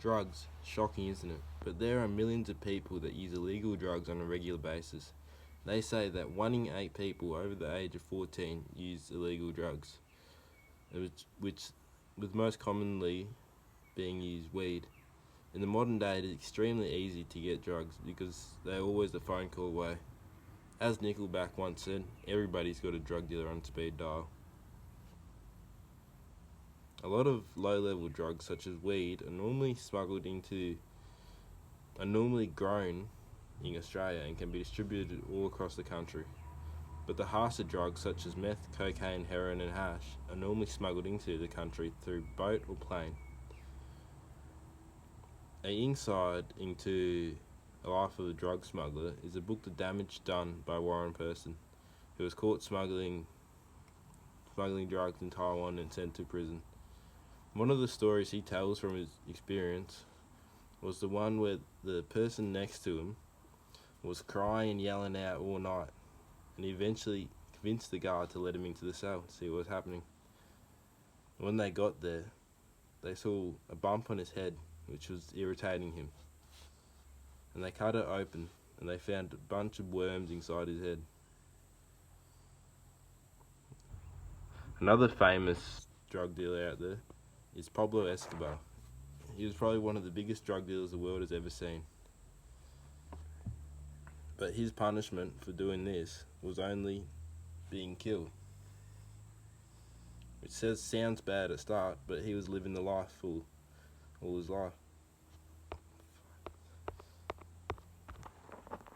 Drugs. Shocking, isn't it? But there are millions of people that use illegal drugs on a regular basis. They say that 1 in 8 people over the age of 14 use illegal drugs, which with most commonly being used weed. In the modern day, it is extremely easy to get drugs because they're always a phone call away. As Nickelback once said, everybody's got a drug dealer on speed dial. A lot of low-level drugs, such as weed, are normally grown in Australia and can be distributed all across the country. But the harsher drugs, such as meth, cocaine, heroin, and hash, are normally smuggled into the country through boat or plane. An insight into the life of a drug smuggler is a book, The Damage Done by Warren Person, who was caught smuggling drugs in Taiwan and sent to prison. One of the stories he tells from his experience was the one where the person next to him was crying and yelling out all night, and he eventually convinced the guard to let him into the cell to see what was happening. When they got there, they saw a bump on his head, which was irritating him, and they cut it open, and they found a bunch of worms inside his head. Another famous drug dealer out there is Pablo Escobar. He was probably one of the biggest drug dealers the world has ever seen. But his punishment for doing this was only being killed. Which sounds bad at start, but he was living the life full all his life.